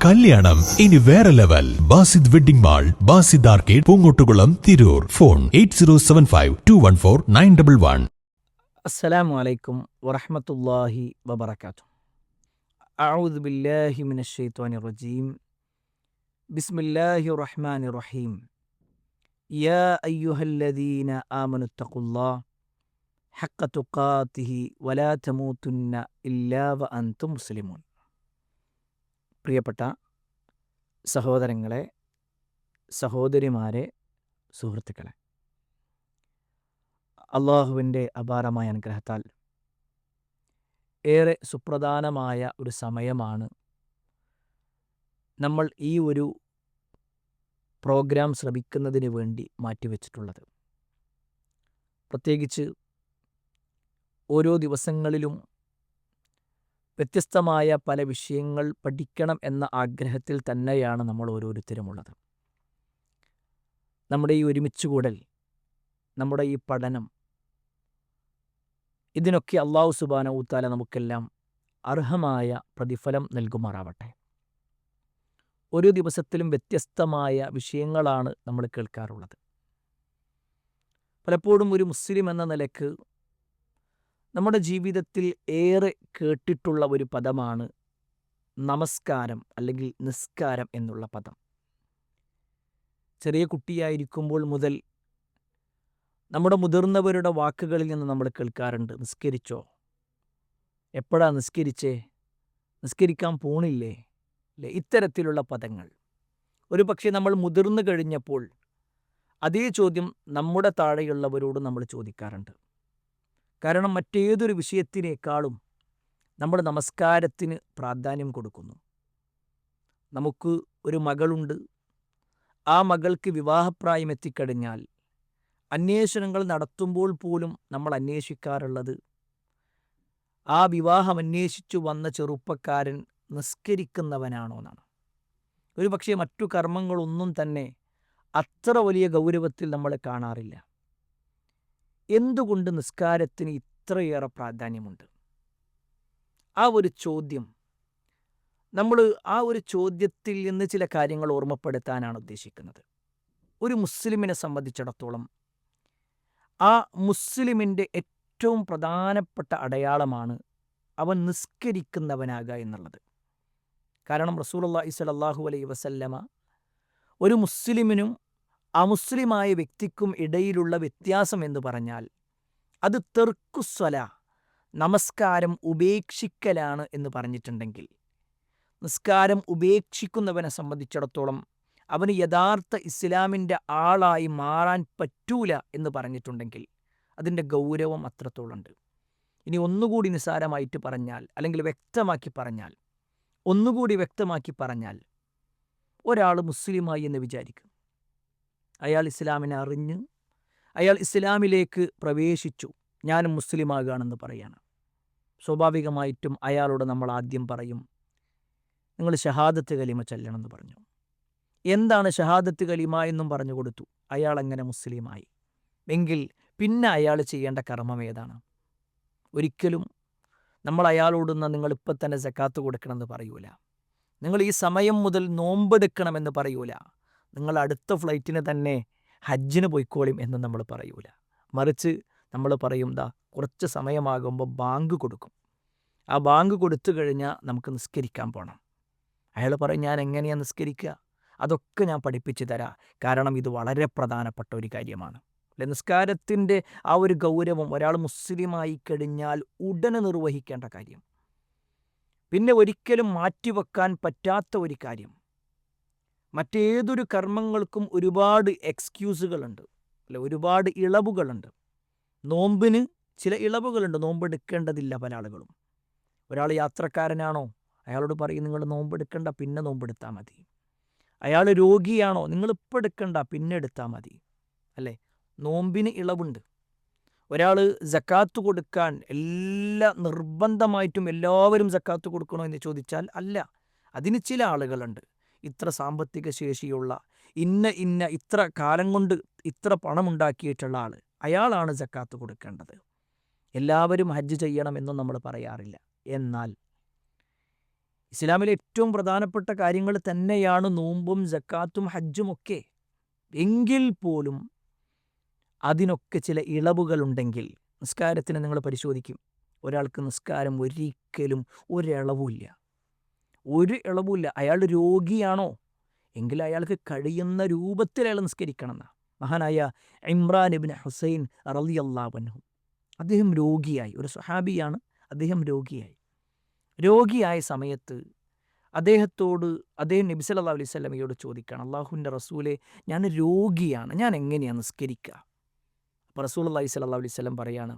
കല്യാണം ഇനി വേറെ level. Basid wedding mall, Basid arcade, Poongottukulam, Tirur. Phone 8075214911. അസ്സലാമു അലൈക്കും വറഹ്മത്തുള്ളാഹി വബറകാതുഹു. അഊദു ബില്ലാഹി മിനശ് ശൈത്വാനിർ റജീം. ബിസ്മില്ലാഹിർ റഹ്മാനിർ റഹീം. യാ അയ്യുഹല്ലദീന ആമനുത്തഖുല്ലാഹ ഹഖ്ക തുഖാതിഹി വലാ തമൂതുന്ന ഇല്ലാ വഅൻതും മുസ്ലിമൂൻ. പ്രിയപ്പെട്ട സഹോദരങ്ങളെ, സഹോദരിമാരെ, സുഹൃത്തുക്കളെ, അള്ളാഹുവിൻ്റെ അപാരമായ അനുഗ്രഹത്താൽ ഏറെ സുപ്രധാനമായ ഒരു സമയമാണ് നമ്മൾ ഈ ഒരു പ്രോഗ്രാം ശ്രമിക്കുന്നതിന് വേണ്ടി മാറ്റിവെച്ചിട്ടുള്ളത്. പ്രത്യേകിച്ച് ഓരോ ദിവസങ്ങളിലും വ്യത്യസ്തമായ പല വിഷയങ്ങൾ പഠിക്കണം എന്ന ആഗ്രഹത്തിൽ തന്നെയാണ് നമ്മൾ ഓരോരുത്തരുമുള്ളത്. നമ്മുടെ ഈ ഒരുമിച്ചുകൂടൽ, നമ്മുടെ ഈ പഠനം, ഇതിനൊക്കെ അല്ലാഹു സുബ്ഹാനഹു വ തആല നമുക്കെല്ലാം അർഹമായ പ്രതിഫലം നൽകുമാറാവട്ടെ. ഓരോ ദിവസത്തിലും വ്യത്യസ്തമായ വിഷയങ്ങളാണ് നമ്മൾ കേൾക്കാറുള്ളത്. പലപ്പോഴും ഒരു മുസ്ലിം എന്ന നിലക്ക് നമ്മുടെ ജീവിതത്തിൽ ഏറെ കേട്ടിട്ടുള്ള ഒരു പദമാണ് നമസ്കാരം അല്ലെങ്കിൽ നിസ്കാരം എന്നുള്ള പദം. ചെറിയ കുട്ടിയായിരിക്കുമ്പോൾ മുതൽ നമ്മുടെ മുതിർന്നവരുടെ വാക്കുകളിൽ നിന്ന് നമ്മൾ കേൾക്കാറുണ്ട്, നിസ്കരിച്ചോ, എപ്പോഴാ നിസ്കരിച്ചേ, നിസ്കരിക്കാൻ പോണില്ലേ, അല്ലേ? ഇത്തരത്തിലുള്ള പദങ്ങൾ ഒരു പക്ഷേ നമ്മൾ മുതിർന്നു കഴിഞ്ഞപ്പോൾ അതേ ചോദ്യം നമ്മുടെ താഴെയുള്ളവരോട് നമ്മൾ ചോദിക്കാറുണ്ട്. കാരണം മറ്റേതൊരു വിഷയത്തിനേക്കാളും നമ്മൾ നമസ്കാരത്തിന് പ്രാധാന്യം കൊടുക്കുന്നു. നമുക്ക് ഒരു മകളുണ്ട്. ആ മകൾക്ക് വിവാഹപ്രായം എത്തിക്കഴിഞ്ഞാൽ അന്വേഷണങ്ങൾ നടത്തുമ്പോൾ പോലും നമ്മൾ അന്വേഷിക്കാറുള്ളത് ആ വിവാഹം അന്വേഷിച്ചു വന്ന ചെറുപ്പക്കാരൻ നിസ്കരിക്കുന്നവനാണോ എന്നാണ്. ഒരു പക്ഷേ മറ്റു കർമ്മങ്ങളൊന്നും തന്നെ അത്ര വലിയ ഗൗരവത്തിൽ നമ്മൾ കാണാറില്ല. എന്തുകൊണ്ട് നിസ്കാരത്തിന് ഇത്രയേറെ പ്രാധാന്യമുണ്ട്? ആ ഒരു ചോദ്യം, നമ്മൾ ആ ഒരു ചോദ്യത്തിൽ നിന്ന് ചില കാര്യങ്ങൾ ഓർമ്മപ്പെടുത്താനാണ് ഉദ്ദേശിക്കുന്നത്. ഒരു മുസ്ലിമിനെ സംബന്ധിച്ചിടത്തോളം ആ മുസ്ലിമിൻ്റെ ഏറ്റവും പ്രധാനപ്പെട്ട അടയാളമാണ് അവൻ നിസ്കരിക്കുന്നവനാകുക എന്നുള്ളത്. കാരണം റസൂലുള്ളാഹി സ്വല്ലല്ലാഹു അലൈഹി വസല്ലമ ഒരു മുസ്ലിമിനും അമുസ്ലിമായ വ്യക്തിക്കും ഇടയിലുള്ള വ്യത്യാസം എന്ന് പറഞ്ഞാൽ അത് തെർക്കുസ്വല, നമസ്കാരം ഉപേക്ഷിക്കലാണ് എന്ന് പറഞ്ഞിട്ടുണ്ടെങ്കിൽ, നിസ്കാരം ഉപേക്ഷിക്കുന്നവനെ സംബന്ധിച്ചിടത്തോളം അവന് യഥാർത്ഥ ഇസ്ലാമിൻ്റെ ആളായി മാറാൻ പറ്റൂല എന്ന് പറഞ്ഞിട്ടുണ്ടെങ്കിൽ അതിൻ്റെ ഗൗരവം അത്രത്തോളമുണ്ട്. ഇനി ഒന്നുകൂടി നിസ്സാരമായിട്ട് പറഞ്ഞാൽ, അല്ലെങ്കിൽ ഒന്നുകൂടി വ്യക്തമാക്കി പറഞ്ഞാൽ, ഒരാൾ മുസ്ലിമായി എന്ന് വിചാരിക്കും. അയാൾ ഇസ്ലാമിനെ അറിഞ്ഞ് അയാൾ ഇസ്ലാമിലേക്ക് പ്രവേശിച്ചു, ഞാനും മുസ്ലിമാകുകയാണെന്ന് പറയാണ്. സ്വാഭാവികമായിട്ടും അയാളോട് നമ്മൾ ആദ്യം പറയും, നിങ്ങൾ ഷഹാദത്ത് കലിമ ചൊല്ലണമെന്ന് പറഞ്ഞു. എന്താണ് ഷഹാദത്ത് കലിമ എന്നും പറഞ്ഞു കൊടുത്തു. അയാൾ അങ്ങനെ മുസ്ലിമായി എങ്കിൽ പിന്നെ അയാൾ ചെയ്യേണ്ട കർമ്മം ഏതാണ്? ഒരിക്കലും നമ്മൾ അയാളോടൊന്ന് നിങ്ങളിപ്പോൾ തന്നെ സക്കാത്ത് കൊടുക്കണമെന്ന് പറയൂല. നിങ്ങൾ ഈ സമയം മുതൽ നോമ്പെടുക്കണമെന്ന് പറയൂല. നിങ്ങൾ അടുത്ത ഫ്ലൈറ്റിന് തന്നെ ഹജ്ജിന് പോയിക്കോളും എന്ന് നമ്മൾ പറയൂല. മറിച്ച് നമ്മൾ പറയും, കുറച്ച് സമയമാകുമ്പോൾ ബാങ്ക് കൊടുക്കും. ആ ബാങ്ക് കൊടുത്തു കഴിഞ്ഞാൽ നമുക്ക് നിസ്കരിക്കാൻ പോകണം. അയാൾ പറയും, ഞാൻ എങ്ങനെയാണ് നിസ്കരിക്കുക? അതൊക്കെ ഞാൻ പഠിപ്പിച്ചു തരാം. കാരണം ഇത് വളരെ പ്രധാനപ്പെട്ട ഒരു കാര്യമാണ്. അല്ലെ? നിസ്കാരത്തിൻ്റെ ആ ഒരു ഗൗരവം ഒരാൾ മുസ്ലിമായി കഴിഞ്ഞാൽ ഉടനെ നിർവഹിക്കേണ്ട കാര്യം, പിന്നെ ഒരിക്കലും മാറ്റിവെക്കാൻ പറ്റാത്ത ഒരു കാര്യം. മറ്റേതൊരു കർമ്മങ്ങൾക്കും ഒരുപാട് എക്സ്ക്യൂസുകളുണ്ട്, അല്ലെ? ഒരുപാട് ഇളവുകളുണ്ട്. നോമ്പിന് ചില ഇളവുകളുണ്ട്. നോമ്പെടുക്കേണ്ടതില്ല പല ആളുകളും. ഒരാൾ യാത്രക്കാരനാണോ, അയാളോട് പറയും, നിങ്ങൾ നോമ്പെടുക്കണ്ട, പിന്നെ നോമ്പെടുത്താൽ മതി. അയാൾ രോഗിയാണോ, നിങ്ങളിപ്പോൾ എടുക്കണ്ട, പിന്നെ എടുത്താൽ മതി, അല്ലേ? നോമ്പിന് ഇളവുണ്ട്. ഒരാൾ സക്കാത്ത് കൊടുക്കാൻ നിർബന്ധമായിട്ടും എല്ലാവരും സക്കാത്ത് കൊടുക്കണോ എന്ന് ചോദിച്ചാൽ അല്ല. അതിന് ചില ആളുകളുണ്ട്. ഇത്ര സാമ്പത്തിക ശേഷിയുള്ള, ഇത്ര കാലം കൊണ്ട് ഇത്ര പണമുണ്ടാക്കിയിട്ടുള്ള ആൾ, അയാളാണ് സക്കാത്ത് കൊടുക്കേണ്ടത്. എല്ലാവരും ഹജ്ജ് ചെയ്യണമെന്നും നമ്മൾ പറയാറില്ല. എന്നാൽ ഇസ്ലാമിലെ ഏറ്റവും പ്രധാനപ്പെട്ട കാര്യങ്ങൾ തന്നെയാണ് നോമ്പും സക്കാത്തും ഹജ്ജും ഒക്കെ. എങ്കിൽ പോലും അതിനൊക്കെ ചില ഇളവുകളുണ്ടെങ്കിൽ നിസ്കാരത്തിന് നിങ്ങൾ പരിശോധിക്കും. ഒരാൾക്ക് നിസ്കാരം ഒരിക്കലും ഒരിളവുമില്ല. അയാൾ രോഗിയാണോ എങ്കിൽ അയാൾക്ക് കഴിയുന്ന രൂപത്തിൽ അയാൾ നിസ്കരിക്കണം എന്നാണ്. മഹാനായ ഇമ്രാൻ ഇബ്നു ഹുസൈൻ റളിയല്ലാഹു അൻഹു, അദ്ദേഹം രോഗിയായി, ഒരു സ്വഹാബിയാണ്, അദ്ദേഹം രോഗിയായ സമയത്ത് അദ്ദേഹം നബി സല്ലല്ലാഹു അലൈഹി വസല്ലമയോട് ചോദിക്കുകയാണ്, അള്ളാഹുവിൻ്റെ റസൂലെ, ഞാൻ രോഗിയാണ്, ഞാൻ എങ്ങനെയാണ് നിസ്കരിക്കുക? അപ്പോൾ റസൂലുള്ളാഹി സ്വല്ലല്ലാഹു അലൈഹി വസല്ലം പറയാണ്,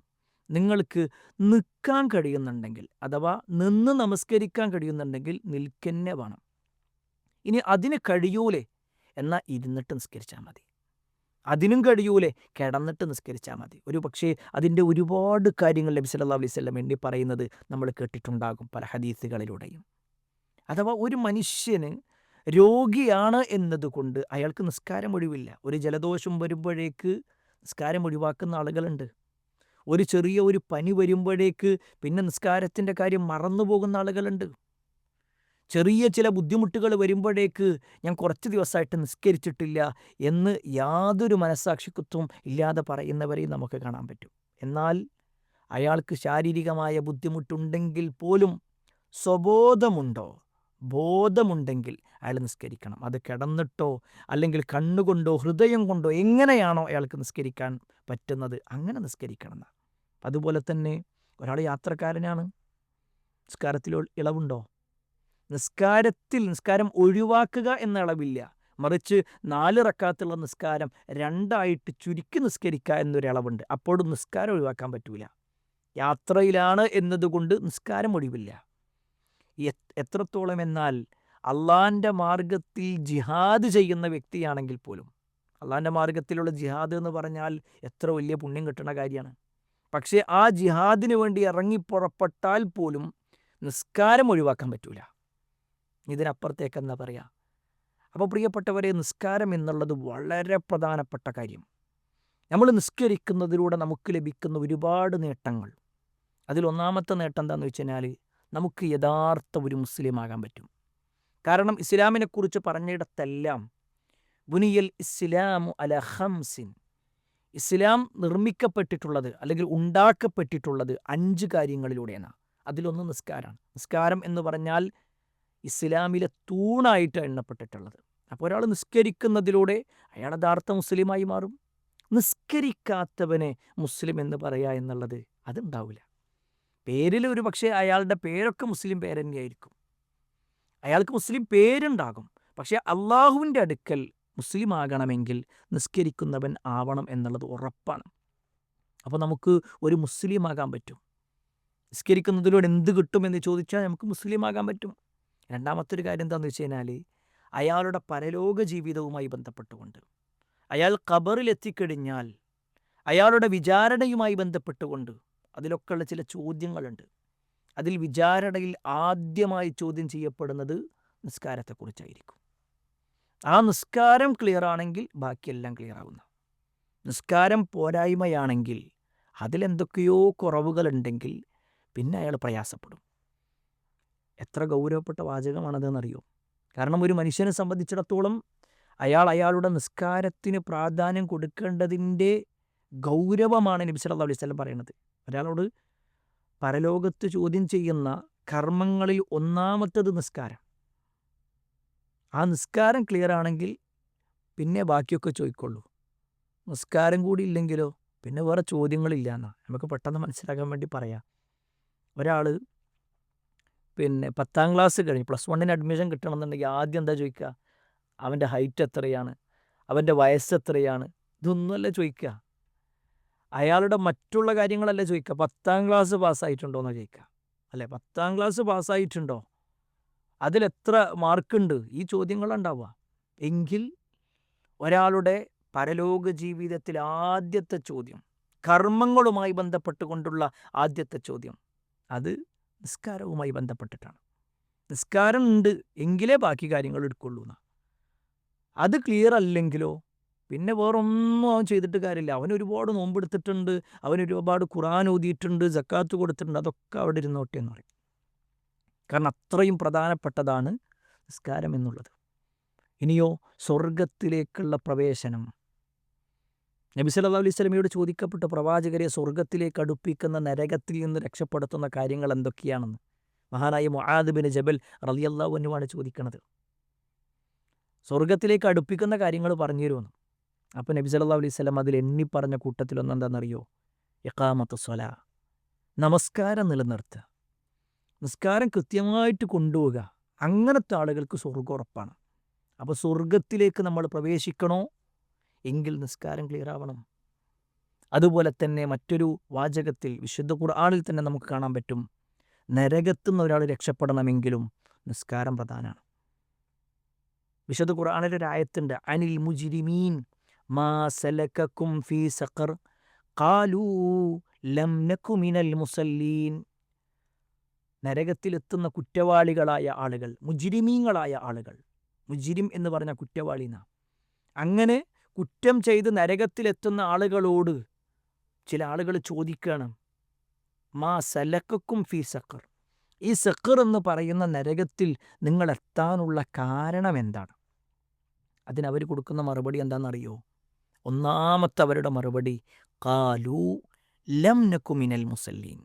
നിങ്ങൾക്ക് നിൽക്കാൻ കഴിയുന്നുണ്ടെങ്കിൽ, അഥവാ നിന്ന് നമസ്കരിക്കാൻ കഴിയുന്നുണ്ടെങ്കിൽ നിൽക്കന്നെ വേണം. ഇനി അതിന് കഴിയൂലേ എന്നാൽ ഇരുന്നിട്ട് നിസ്കരിച്ചാൽ മതി. അതിനും കഴിയൂലേ കിടന്നിട്ട് നിസ്കരിച്ചാൽ മതി. ഒരു പക്ഷേ അതിൻ്റെ ഒരുപാട് കാര്യങ്ങൾ നബി സല്ലല്ലാഹു അലൈഹി വസല്ലം എണ്ണി പറയുന്നത് നമ്മൾ കേട്ടിട്ടുണ്ടാകും പല ഹദീസുകളിലൂടെയും. അഥവാ ഒരു മനുഷ്യന് രോഗിയാണ് എന്നതുകൊണ്ട് അയാൾക്ക് നിസ്കാരം ഒഴിവില്ല. ഒരു ജലദോഷം വരുമ്പോഴേക്ക് നിസ്കാരം ഒഴിവാക്കുന്ന ആളുകളുണ്ട്. ഒരു പനി വരുമ്പോഴേക്ക് പിന്നെ നിസ്കാരത്തിൻ്റെ കാര്യം മറന്നു പോകുന്ന ആളുകളുണ്ട്. ചെറിയ ചില ബുദ്ധിമുട്ടുകൾ വരുമ്പോഴേക്ക് ഞാൻ കുറച്ച് ദിവസമായിട്ട് നിസ്കരിച്ചിട്ടില്ല എന്ന് യാതൊരു മനസ്സാക്ഷിത്വവും ഇല്ലാതെ പറയുന്നവരെയും നമുക്ക് കാണാൻ പറ്റും. എന്നാൽ അയാൾക്ക് ശാരീരികമായ ബുദ്ധിമുട്ടുണ്ടെങ്കിൽ പോലും ബോധമുണ്ടെങ്കിൽ അയാൾ നിസ്കരിക്കണം. അത് കിടന്നിട്ടോ അല്ലെങ്കിൽ കണ്ണുകൊണ്ടോ ഹൃദയം കൊണ്ടോ എങ്ങനെയാണോ അയാൾക്ക് നിസ്കരിക്കാൻ പറ്റുന്നത് അങ്ങനെ നിസ്കരിക്കണം. അതുപോലെ തന്നെ ഒരാൾ യാത്രക്കാരനാണ്, നിസ്കാരത്തിൽ ഇളവുണ്ടോ? നിസ്കാരം ഒഴിവാക്കുക എന്ന ഇളവില്ല. മറിച്ച് 4 റക്അത്തുള്ള നിസ്കാരം 2 ചുരുക്കി നിസ്കരിക്കുക എന്നൊരിളവുണ്ട്. അപ്പോഴും നിസ്കാരം ഒഴിവാക്കാൻ പറ്റൂല. യാത്രയിലാണ് എന്നതുകൊണ്ട് നിസ്കാരം ഒഴിവില്ല. എത്രത്തോളം എന്നാൽ അള്ളാൻ്റെ മാർഗത്തിൽ ജിഹാദ് ചെയ്യുന്ന വ്യക്തിയാണെങ്കിൽ പോലും, അള്ളാൻ്റെ മാർഗത്തിലുള്ള ജിഹാദ് എന്ന് പറഞ്ഞാൽ എത്ര വലിയ പുണ്യം കിട്ടുന്ന കാര്യമാണ്. പക്ഷേ ആ ജിഹാദിന് വേണ്ടി ഇറങ്ങിപ്പുറപ്പെട്ടാൽ പോലും നിസ്കാരം ഒഴിവാക്കാൻ പറ്റൂല. ഇതിനപ്പുറത്തേക്ക് എന്താ പറയുക? അപ്പോൾ പ്രിയപ്പെട്ടവരെ, നിസ്കാരം എന്നുള്ളത് വളരെ പ്രധാനപ്പെട്ട കാര്യം. നമ്മൾ നിസ്കരിക്കുന്നതിലൂടെ നമുക്ക് ലഭിക്കുന്ന ഒരുപാട് നേട്ടങ്ങൾ. അതിലൊന്നാമത്തെ നേട്ടം എന്താണെന്ന് വെച്ച് കഴിഞ്ഞാൽ നമുക്ക് യഥാർത്ഥ ഒരു മുസ്ലിം ആകാൻ പറ്റും. കാരണം ഇസ്ലാമിനെക്കുറിച്ച് പറഞ്ഞിടത്തെല്ലാം ബുനിയൽ ഇസ്ലാമു അല ഖംസിൻ, ഇസ്ലാം നിർമ്മിക്കപ്പെട്ടിട്ടുള്ളത് അല്ലെങ്കിൽ ഉണ്ടാക്കപ്പെട്ടിട്ടുള്ളത് 5 കാര്യങ്ങളിലൂടെയാണ്. അതിലൊന്ന് നിസ്കാരമാണ്. നിസ്കാരം എന്ന് പറഞ്ഞാൽ ഇസ്ലാമിലെ തൂണായിട്ട് എണ്ണപ്പെട്ടിട്ടുള്ളത്. അപ്പോൾ ഒരാൾ നിസ്കരിക്കുന്നതിലൂടെ അയാൾ യഥാർത്ഥ മുസ്ലിമായി മാറും. നിസ്കരിക്കാത്തവനെ മുസ്ലിം എന്ന് പറയുക എന്നുള്ളത് അതുണ്ടാവില്ല. പേരിൽ ഒരു പക്ഷേ അയാളുടെ പേരൊക്കെ മുസ്ലിം പേര് തന്നെയായിരിക്കും, അയാൾക്ക് മുസ്ലിം പേരുണ്ടാകും. പക്ഷേ അള്ളാഹുവിൻ്റെ അടുക്കൽ മുസ്ലിം ആകണമെങ്കിൽ നിസ്കരിക്കുന്നവൻ ആവണം എന്നുള്ളത് ഉറപ്പാണ്. അപ്പോൾ നമുക്ക് ഒരു മുസ്ലിം ആകാൻ പറ്റും. നിസ്കരിക്കുന്നതിലൂടെ എന്ത് കിട്ടുമെന്ന് ചോദിച്ചാൽ നമുക്ക് മുസ്ലിം ആകാൻ പറ്റും. രണ്ടാമത്തെ ഒരു കാര്യം എന്താണെന്ന് വെച്ച് കഴിഞ്ഞാൽ അയാളുടെ പരലോക ജീവിതവുമായി ബന്ധപ്പെട്ടുകൊണ്ട്, അയാൾ ഖബറിലെത്തിക്കഴിഞ്ഞാൽ അയാളുടെ വിചാരണയുമായി ബന്ധപ്പെട്ടുകൊണ്ട് അതിലൊക്കെയുള്ള ചില ചോദ്യങ്ങളുണ്ട്. അതിൽ വിചാരണയിൽ ആദ്യമായി ചോദ്യം ചെയ്യപ്പെടുന്നത് നിസ്കാരത്തെക്കുറിച്ചായിരിക്കും. ആ നിസ്കാരം ക്ലിയർ ആണെങ്കിൽ ബാക്കിയെല്ലാം ക്ലിയർ ആവുന്ന. നിസ്കാരം പോരായ്മയാണെങ്കിൽ, അതിലെന്തൊക്കെയോ കുറവുകളുണ്ടെങ്കിൽ പിന്നെ അയാൾ പ്രയാസപ്പെടും. എത്ര ഗൗരവപ്പെട്ട വാചകമാണതെന്നറിയോ? കാരണം ഒരു മനുഷ്യനെ സംബന്ധിച്ചിടത്തോളം അയാളുടെ നിസ്കാരത്തിന് പ്രാധാന്യം കൊടുക്കേണ്ടതിൻ്റെ ഗൗരവമാണ് നബി സല്ലല്ലാഹു അലൈഹി വസല്ലം പറയുന്നത്. ഒരാളോട് പരലോകത്ത് ചോദ്യം ചെയ്യുന്ന കർമ്മങ്ങളിൽ ഒന്നാമത്തേത് നിസ്കാരം. ആ നിസ്കാരം ക്ലിയർ ആണെങ്കിൽ പിന്നെ ബാക്കിയൊക്കെ ചോദിക്കുള്ളൂ. നിസ്കാരം കൂടി ഇല്ലെങ്കിലോ പിന്നെ വേറെ ചോദ്യങ്ങളില്ല എന്നാണ് നമുക്ക് പെട്ടെന്ന് മനസ്സിലാക്കാൻ വേണ്ടി പറയാം. ഒരാൾ 10ാം ക്ലാസ് കഴിഞ്ഞ് +1 അഡ്മിഷൻ കിട്ടണമെന്നുണ്ടെങ്കിൽ ആദ്യം എന്താ ചോദിക്കുക? അവൻ്റെ ഹൈറ്റ് എത്രയാണ്, അവൻ്റെ വയസ്സ് എത്രയാണ്, ഇതൊന്നുമല്ല ചോദിക്കുക. അയാളുടെ മറ്റുള്ള കാര്യങ്ങളല്ല ചോദിക്കുക. 10ാം ക്ലാസ് പാസ്സായിട്ടുണ്ടോ എന്ന് ചോദിക്കുക, അല്ലേ? 10ാം ക്ലാസ് പാസ്സായിട്ടുണ്ടോ, അതിലെത്ര മാർക്കുണ്ട്, ഈ ചോദ്യങ്ങളുണ്ടാവുക. എങ്കിൽ ഒരാളുടെ പരലോക ജീവിതത്തിൽ ആദ്യത്തെ ചോദ്യം, കർമ്മങ്ങളുമായി ബന്ധപ്പെട്ടുകൊണ്ടുള്ള ആദ്യത്തെ ചോദ്യം, അത് നിസ്കാരവുമായി ബന്ധപ്പെട്ടിട്ടാണ്. നിസ്കാരം ഉണ്ട് എങ്കിലേ ബാക്കി കാര്യങ്ങൾ എടുക്കുള്ളൂ എന്നാണ്. അത് ക്ലിയർ അല്ലെങ്കിലോ പിന്നെ വേറൊന്നും അവൻ ചെയ്തിട്ട് കാര്യമില്ല. അവൻ ഒരുപാട് നോമ്പെടുത്തിട്ടുണ്ട്, അവൻ ഒരുപാട് ഖുർആൻ ഓതിയിട്ടുണ്ട്, സക്കാത്ത് കൊടുത്തിട്ടുണ്ട്, അതൊക്കെ അവിടെ ഇരുന്നോട്ടെ എന്ന് പറയും. കാരണം അത്രയും പ്രധാനപ്പെട്ടതാണ് നിസ്കാരം എന്നുള്ളത്. ഇനിയോ സ്വർഗത്തിലേക്കുള്ള പ്രവേശനം. നബി സല്ലല്ലാഹു അലൈഹി വസല്ലമയോട് ചോദിക്കപ്പെട്ട പ്രവാചകരെ സ്വർഗത്തിലേക്ക് അടുപ്പിക്കുന്ന നരകത്തിൽ നിന്ന് രക്ഷപ്പെടുത്തുന്ന കാര്യങ്ങൾ എന്തൊക്കെയാണെന്ന് മഹാനായ മുആദ് ബിൻ ജബൽ റളിയല്ലാഹു അൻഹുവാണ് ചോദിക്കുന്നത്. സ്വർഗത്തിലേക്ക് അടുപ്പിക്കുന്ന കാര്യങ്ങൾ പറഞ്ഞു തരുമെന്ന്. അപ്പോൾ നബി സല്ലല്ലാഹു അലൈഹി വസല്ലം അതിൽ എണ്ണി പറഞ്ഞ കൂട്ടത്തിലൊന്നും എന്താണെന്നറിയോ? ഇഖാമത്തു സ്വലാ, നമസ്കാരം നിലനിർത്തുക, നിസ്കാരം കൃത്യമായിട്ട് കൊണ്ടുപോവുക. അങ്ങനത്തെ ആളുകൾക്ക് സ്വർഗ്ഗം ഉറപ്പാണ്. അപ്പോൾ സ്വർഗത്തിലേക്ക് നമ്മൾ പ്രവേശിക്കണോ എങ്കിൽ നിസ്കാരം ക്ലിയർ ആവണം. അതുപോലെ തന്നെ മറ്റൊരു വാചകത്തിൽ വിശുദ്ധ ഖുർആനിൽ തന്നെ നമുക്ക് കാണാൻ പറ്റും, നരകത്തുനിന്ന് ഒരാൾ രക്ഷപ്പെടണമെങ്കിലും നിസ്കാരം പ്രധാനമാണ്. വിശുദ്ധ ഖുർആനിൽ ഒരു ആയത്തുണ്ട്, അനിൽ മുജ്രിമീൻ മാ സലകക്കും ഫീ സഖർ ഖാലൂ ലം നകു മിനൽ മുസല്ലീൻ. നരകത്തിലെത്തുന്ന കുറ്റവാളികളായ ആളുകൾ, മുജ്രിമീങ്ങളായ ആളുകൾ, മുജ്രിം എന്ന് പറഞ്ഞ കുറ്റവാളി എന്നാ. അങ്ങനെ കുറ്റം ചെയ്ത് നരകത്തിലെത്തുന്ന ആളുകളോട് ചില ആളുകൾ ചോദിക്കുകയാണ്, മാ സലക്കക്കും ഫീ സഖർ, ഈ സഖർ എന്ന് പറയുന്ന നരകത്തിൽ നിങ്ങൾ എത്താനുള്ള കാരണം എന്താണ്? അതിനവർ കൊടുക്കുന്ന മറുപടി എന്താണെന്നറിയോ? ഒന്നാമത്തെ അവരുടെ മറുപടി, ഖാലൂ ലം നകു മിനൽ മുസല്ലീൻ,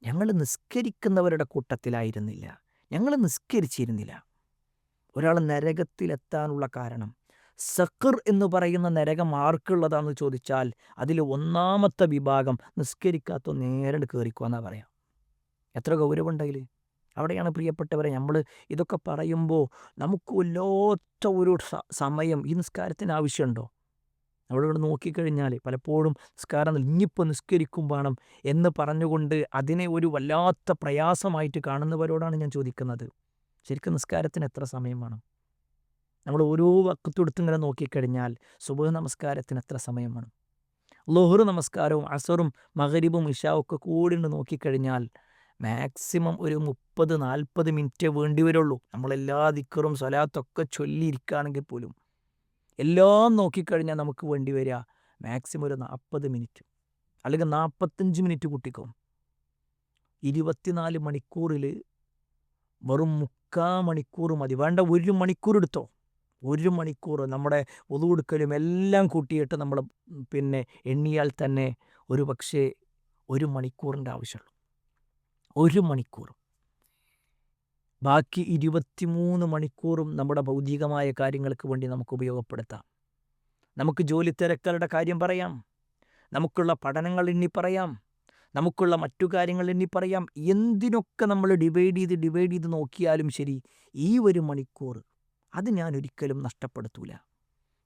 ഞങ്ങൾ നിസ്കരിക്കുന്നവരുടെ കൂട്ടത്തിലായിരുന്നില്ല, ഞങ്ങൾ നിസ്കരിച്ചിരുന്നില്ല. ഒരാൾ നരകത്തിലെത്താനുള്ള കാരണം, സഖർ എന്ന് പറയുന്ന നരകം ആർക്കുള്ളതാണെന്ന് ചോദിച്ചാൽ അതിൽ ഒന്നാമത്തെ വിഭാഗം നിസ്കരിക്കാത്ത നേരെ കയറിക്കുമെന്നാണ് പറയാം. എത്ര ഗൗരവമുണ്ടതിൽ. അവിടെയാണ് പ്രിയപ്പെട്ടവരെ നമ്മൾ ഇതൊക്കെ പറയുമ്പോൾ നമുക്ക് വല്ലാത്ത ഒരു സമയം ഈ നിസ്കാരത്തിന് ആവശ്യമുണ്ടോ? നമ്മളിവിടെ നോക്കിക്കഴിഞ്ഞാൽ പലപ്പോഴും നിസ്കാരം ഇനിയിപ്പോൾ നിസ്കരിക്കും വേണം എന്ന് പറഞ്ഞുകൊണ്ട് അതിനെ ഒരു വല്ലാത്ത പ്രയാസമായിട്ട് കാണുന്നവരോടാണ് ഞാൻ ചോദിക്കുന്നത്, ശരിക്കും നിസ്കാരത്തിന് എത്ര സമയം വേണം? നമ്മൾ ഓരോ വക്കത്തെടുത്ത് ഇങ്ങനെ നോക്കിക്കഴിഞ്ഞാൽ സുബഹ് നമസ്കാരത്തിന് എത്ര സമയം വേണം? ളുഹർ നമസ്കാരവും അസറും മഗ്രിബും ഇശാവും ഒക്കെ കൂടി നോക്കിക്കഴിഞ്ഞാൽ മാക്സിമം ഒരു 30-40 മിനിറ്റ് വേണ്ടി വരുള്ളൂ. നമ്മളെല്ലാ ദിക്റും സ്വലാത്തൊക്കെ ചൊല്ലിയിരിക്കുകയാണെങ്കിൽ പോലും എല്ലാം നോക്കിക്കഴിഞ്ഞാൽ നമുക്ക് വേണ്ടി വരിക മാക്സിമം ഒരു 40 മിനിറ്റ് അല്ലെങ്കിൽ 45 മിനിറ്റ് കൂട്ടിക്കും. 24 മണിക്കൂറിൽ വെറും 3/4 മണിക്കൂർ മതി. വേണ്ട 1 മണിക്കൂർ എടുത്തോ. 1 മണിക്കൂർ നമ്മുടെ വുളു എടുക്കലും എല്ലാം കൂട്ടിയിട്ട് നമ്മൾ എണ്ണിയാൽ തന്നെ ഒരു പക്ഷേ 1 മണിക്കൂറിൻ്റെ ആവശ്യമുള്ളൂ. 1 മണിക്കൂർ. ബാക്കി 23 മണിക്കൂറും നമ്മുടെ ഭൗതികമായ കാര്യങ്ങൾക്ക് വേണ്ടി നമുക്ക് ഉപയോഗപ്പെടുത്താം. നമുക്ക് ജോലി തിരക്കുകളുടെ കാര്യം പറയാം, നമുക്കുള്ള പഠനങ്ങൾ എണ്ണി പറയാം, നമുക്കുള്ള മറ്റു കാര്യങ്ങൾ എണ്ണി പറയാം. എന്തിനൊക്കെ നമ്മൾ ഡിവൈഡ് ചെയ്ത് നോക്കിയാലും ശരി, ഈ 1 മണിക്കൂർ അത് ഞാൻ ഒരിക്കലും നഷ്ടപ്പെടുത്തൂല.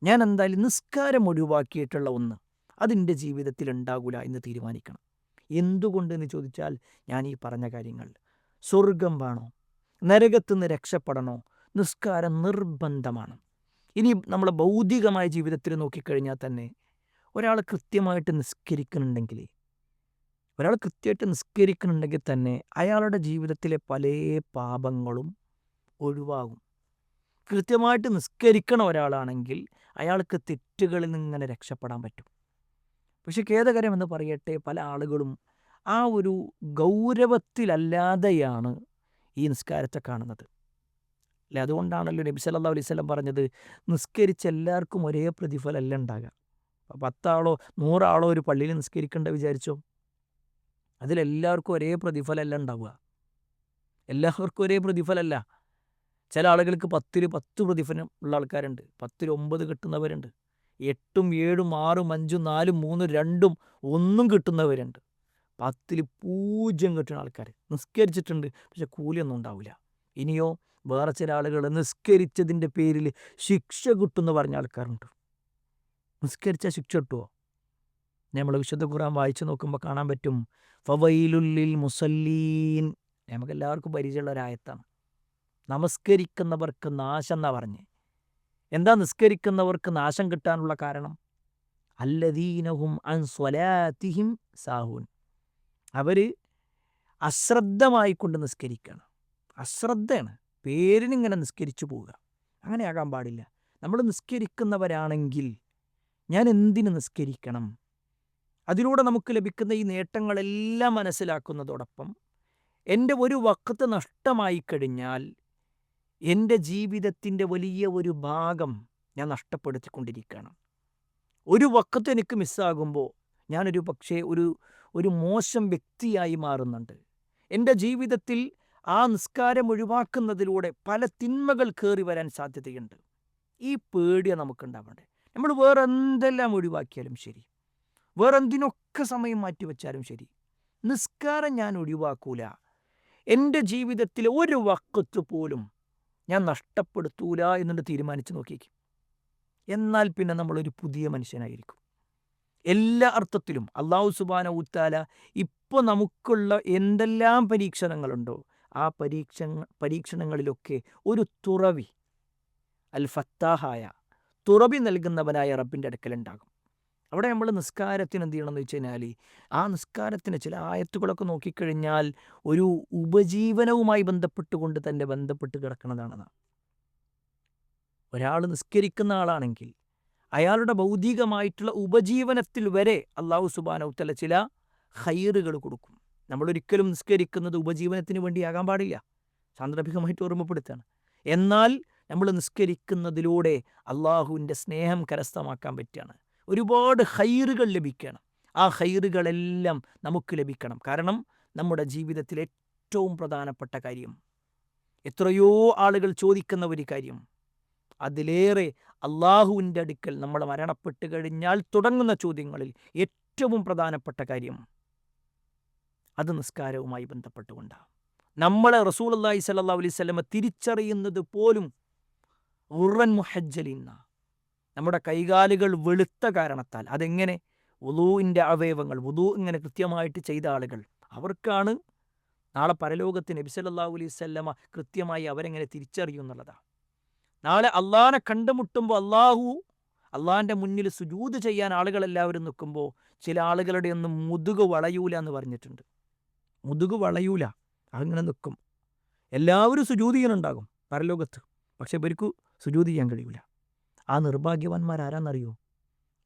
ഞാൻ എന്തായാലും നിസ്കാരം ഒഴിവാക്കിയിട്ടുള്ള ഒന്ന് അതിൻ്റെ ജീവിതത്തിൽ ഉണ്ടാകില്ല എന്ന് തീരുമാനിക്കണം. എന്തുകൊണ്ടെന്ന് ചോദിച്ചാൽ ഞാൻ ഈ പറഞ്ഞ കാര്യങ്ങൾ, സ്വർഗം വേണോ, നരകത്തുനിന്ന് രക്ഷപ്പെടണോ, നിസ്കാരം നിർബന്ധമാണ്. ഇനി നമ്മൾ ഭൗതികമായ ജീവിതത്തിൽ നോക്കിക്കഴിഞ്ഞാൽ തന്നെ ഒരാൾ കൃത്യമായിട്ട് നിസ്കരിക്കുന്നുണ്ടെങ്കിൽ തന്നെ അയാളുടെ ജീവിതത്തിലെ പല പാപങ്ങളും ഒഴിവാകും. കൃത്യമായിട്ട് നിസ്കരിക്കണ ഒരാളാണെങ്കിൽ അയാൾക്ക് തെറ്റുകളിൽ നിന്ന് ഇങ്ങനെ രക്ഷപ്പെടാൻ പറ്റും. പക്ഷെ ഖേദകരമെന്ന് പറയട്ടെ, പല ആളുകളും ആ ഒരു ഗൗരവത്തിലല്ലാതെയാണ് ഈ നിസ്കാരത്തെ കാണുന്നത് അല്ലേ. അതുകൊണ്ടാണല്ലോ നബി സല്ലല്ലാഹു അലൈഹി വസല്ലം പറഞ്ഞത്, നിസ്കരിച്ച എല്ലാവർക്കും ഒരേ പ്രതിഫലമല്ല ഉണ്ടാകുക. 10 ആളോ 100 ആളോ ഒരു പള്ളിയിൽ നിസ്കരിക്കേണ്ട വിചാരിച്ചോ, അതിലെല്ലാവർക്കും ഒരേ പ്രതിഫലമല്ല ഉണ്ടാവുക. എല്ലാവർക്കും ഒരേ പ്രതിഫലമല്ല. ചില ആളുകൾക്ക് 10ൽ 10 പ്രതിഫലം ഉള്ള ആൾക്കാരുണ്ട്, 10ൽ 9 കിട്ടുന്നവരുണ്ട്, 8ഉം 7ഉം 6ഉം 5ഉം 4ഉം 3ഉം 2ഉം 1ഉം കിട്ടുന്നവരുണ്ട്, 10ൽ 0 കിട്ടുന്ന ആൾക്കാർ നിസ്കരിച്ചിട്ടുണ്ട് പക്ഷെ കൂലിയൊന്നും ഉണ്ടാവില്ല. ഇനിയോ വേറെ ചില ആളുകൾ നിസ്കരിച്ചതിൻ്റെ പേരിൽ ശിക്ഷ കിട്ടുമെന്ന് പറഞ്ഞ ആൾക്കാരുണ്ട്. നിസ്കരിച്ചാൽ ശിക്ഷ കിട്ടുമോ? നമ്മൾ വിശുദ്ധ ഖുർആൻ വായിച്ചു നോക്കുമ്പോൾ കാണാൻ പറ്റും, ഫവൈലുൽ മുസല്ലീൻ. നമുക്കെല്ലാവർക്കും പരിചയമുള്ള ഒരായത്താണ്. നമസ്കരിക്കുന്നവർക്ക് നാശം എന്നാ പറഞ്ഞ്. എന്താ നിസ്കരിക്കുന്നവർക്ക് നാശം കിട്ടാനുള്ള കാരണം? അല്ലദീനഹും അൻ സ്വലാത്തിഹിം സാഹൂൻ. അവർ അശ്രദ്ധമായിക്കൊണ്ട് നിസ്കരിക്കുകയാണ്. അശ്രദ്ധയാണ്, പേരിനിങ്ങനെ നിസ്കരിച്ചു പോവുക. അങ്ങനെയാകാൻ പാടില്ല. നമ്മൾ നിസ്കരിക്കുന്നവരാണെങ്കിൽ ഞാൻ എന്തിന് നിസ്കരിക്കണം? അതിലൂടെ നമുക്ക് ലഭിക്കുന്ന ഈ നേട്ടങ്ങളെല്ലാം മനസ്സിലാക്കുന്നതോടൊപ്പം എൻ്റെ ഒരു വഖത്ത് നഷ്ടമായി കഴിഞ്ഞാൽ എൻ്റെ ജീവിതത്തിൻ്റെ വലിയ ഒരു ഭാഗം ഞാൻ നഷ്ടപ്പെടുത്തിക്കൊണ്ടിരിക്കുകയാണ്. ഒരു വഖത്ത് എനിക്ക് മിസ്സാകുമ്പോൾ ഞാനൊരു പക്ഷേ ഒരു മോശം വ്യക്തിയായി മാറുന്നുണ്ട്. എൻ്റെ ജീവിതത്തിൽ ആ നിസ്കാരം ഒഴിവാക്കുന്നതിലൂടെ പല തിന്മകൾ കയറി വരാൻ സാധ്യതയുണ്ട്. ഈ പേടിയാണ് നമുക്കുണ്ടാവേണ്ടത്. നമ്മൾ വേറെ എന്തെല്ലാം ഒഴിവാക്കിയാലും ശരി, വേറെ എന്തിനൊക്കെ സമയം മാറ്റിവെച്ചാലും ശരി, നിസ്കാരം ഞാൻ ഒഴിവാക്കൂല. എൻ്റെ ജീവിതത്തിലെ ഒരു വഖത്ത് പോലും ഞാൻ നഷ്ടപ്പെടുത്തൂല എന്നുകൊണ്ട് തീരുമാനിച്ച് നോക്കിയേക്കും. എന്നാൽ പിന്നെ നമ്മളൊരു പുതിയ മനുഷ്യനായിരിക്കും. എല്ലാ അർത്ഥത്തിലും അല്ലാഹു സുബ്ഹാനഹു വ തആല ഇപ്പോൾ നമുക്കുള്ള എന്തെല്ലാം പരീക്ഷണങ്ങളുണ്ടോ ആ പരീക്ഷണങ്ങളിലൊക്കെ ഒരു തുറവി, അൽ ഫത്താഹായ തുറവി നൽകുന്നവനായ റബ്ബിൻ്റെ അടുക്കലുണ്ടാകും. അവിടെ നമ്മൾ നിസ്കാരത്തിന് എന്ത് ചെയ്യണമെന്ന് വെച്ച് കഴിഞ്ഞാൽ, ആ നിസ്കാരത്തിന് ചില ആയത്തുകളൊക്കെ നോക്കിക്കഴിഞ്ഞാൽ ഒരു ഉപജീവനവുമായി ബന്ധപ്പെട്ടുകൊണ്ട് തന്നെ ബന്ധപ്പെട്ട് കിടക്കുന്നതാണ്. ഒരാൾ നിസ്കരിക്കുന്ന ആളാണെങ്കിൽ അയാളുടെ ഭൗതികമായിട്ടുള്ള ഉപജീവനത്തിൽ വരെ അല്ലാഹു സുബ്ഹാനഹു വ തആല ചില ഖൈറുകൾ കൊടുക്കും. നമ്മളൊരിക്കലും നിസ്കരിക്കുന്നത് ഉപജീവനത്തിന് വേണ്ടിയാകാൻ പാടില്ല, സാന്ദർഭികമായിട്ട് ഓർമ്മപ്പെടുത്തുകയാണ്. എന്നാൽ നമ്മൾ നിസ്കരിക്കുന്നതിലൂടെ അള്ളാഹുവിൻ്റെ സ്നേഹം കരസ്ഥമാക്കാൻ പറ്റുകയാണ്. ഒരുപാട് ഖൈറുകൾ ലഭിക്കണം. ആ ഖൈറുകളെല്ലാം നമുക്ക് ലഭിക്കണം. കാരണം നമ്മുടെ ജീവിതത്തിലെ ഏറ്റവും പ്രധാനപ്പെട്ട കാര്യം, എത്രയോ ആളുകൾ ചോദിക്കുന്ന ഒരു കാര്യം, അതിലേറെ അള്ളാഹുവിൻ്റെ അടുക്കൽ നമ്മൾ മരണപ്പെട്ട് കഴിഞ്ഞാൽ തുടങ്ങുന്ന ചോദ്യങ്ങളിൽ ഏറ്റവും പ്രധാനപ്പെട്ട കാര്യം അത് നിസ്കാരവുമായി ബന്ധപ്പെട്ടുകൊണ്ടാണ്. നമ്മളെ റസൂലുള്ളാഹി സ്വല്ലല്ലാഹു അലൈഹി വസല്ലമ തിരിച്ചറിയുന്നത് പോലും ഉറൻ മുഹജ്ജലിന്ന, നമ്മുടെ കൈകാലുകൾ വെളുത്ത കാരണത്താൽ. അതെങ്ങനെ? വുളൂഇൻ്റെ അവയവങ്ങൾ വുളൂ ഇങ്ങനെ കൃത്യമായിട്ട് ചെയ്ത ആളുകൾ, അവർക്കാണ് നാളെ പരലോകത്ത് നബി സല്ലല്ലാഹു അലൈഹി വസല്ലമ കൃത്യമായി അവരെങ്ങനെ തിരിച്ചറിയും എന്നുള്ളതാണ്. നാളെ അള്ളാഹിനെ കണ്ടുമുട്ടുമ്പോൾ അള്ളാഹിൻ്റെ മുന്നിൽ സുജൂദ് ചെയ്യാൻ ആളുകളെല്ലാവരും നിൽക്കുമ്പോൾ ചില ആളുകളുടെ ഒന്നും മുതുക് വളയൂല എന്ന് പറഞ്ഞിട്ടുണ്ട്. മുതുക് വളയൂല, അങ്ങനെ നിൽക്കും. എല്ലാവരും സുജൂദ് ചെയ്യാനുണ്ടാകും പരലോകത്ത്, പക്ഷെ ഇവർക്ക് സുജൂദ് ചെയ്യാൻ കഴിയൂല. ആ നിർഭാഗ്യവാന്മാരാരാന്നറിയോ?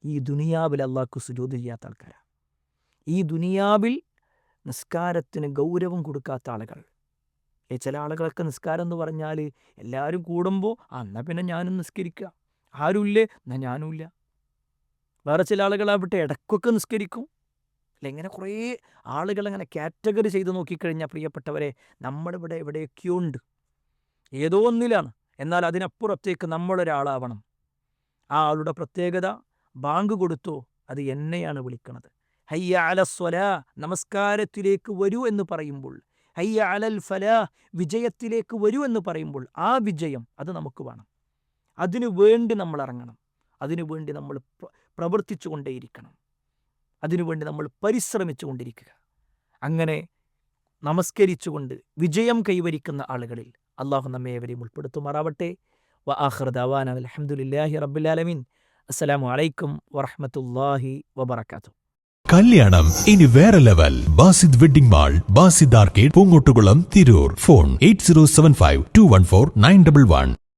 ഈ ദുനിയാവിൽ അള്ളാഹ്ക്ക് സുജൂദ് ചെയ്യാത്ത ആൾക്കാരാണ്. ഈ ദുനിയാവിൽ നിസ്കാരത്തിന് ഗൗരവം കൊടുക്കാത്ത ആളുകൾ. ചില ആളുകളൊക്കെ നിസ്കാരം എന്ന് പറഞ്ഞാൽ എല്ലാവരും കൂടുമ്പോൾ എന്നാൽ പിന്നെ ഞാനും നിസ്കരിക്കുക, ആരുമില്ലേ എന്നാൽ ഞാനുമില്ല. വേറെ ചില ആളുകളാവട്ടെ ഇടയ്ക്കൊക്കെ നിസ്കരിക്കും. അല്ല, ഇങ്ങനെ കുറേ ആളുകൾ അങ്ങനെ കാറ്റഗറി ചെയ്ത് നോക്കിക്കഴിഞ്ഞാൽ പ്രിയപ്പെട്ടവരെ, നമ്മളിവിടെ എവിടെയൊക്കെയോ ഉണ്ട്, ഏതോ ഒന്നിലാണ്. എന്നാൽ അതിനപ്പുറത്തേക്ക് നമ്മളൊരാളാവണം. ആ ആളുടെ പ്രത്യേകത, ബാങ്ക് കൊടുത്തോ അത് എന്നെയാണ് വിളിക്കുന്നത്. ഹയ്യ അലസ്വലാ, നമസ്കാരത്തിലേക്ക് വരൂ എന്ന് പറയുമ്പോൾ, ഹയ്യ അലൽ ഫലാ, വിജയത്തിലേക്ക് വരൂ എന്ന് പറയുമ്പോൾ, ആ വിജയം അത് നമുക്ക് വേണം. അതിനു വേണ്ടി നമ്മൾ ഇറങ്ങണം, അതിനുവേണ്ടി നമ്മൾ പ്രവർത്തിച്ചു കൊണ്ടേയിരിക്കണം, അതിനുവേണ്ടി നമ്മൾ പരിശ്രമിച്ചു കൊണ്ടിരിക്കുക. അങ്ങനെ നമസ്കരിച്ചുകൊണ്ട് വിജയം കൈവരിക്കുന്ന ആളുകളിൽ അള്ളാഹു നമ്മെ ഏവരെയും ഉൾപ്പെടുത്തുമാറാവട്ടെ. വ ആഖിറു ദഅവാനാ അൽഹംദുലില്ലാഹി റബ്ബിൽ ആലമീൻ. അസ്സലാമു അലൈക്കും വറഹ്മത്തുള്ളാഹി വബറകാതുഹു. കല്യാണം ഇനി വേറെ level. Basid wedding mall, Basid arcade, Poongottukulam, Tirur. Phone 8075 214 911.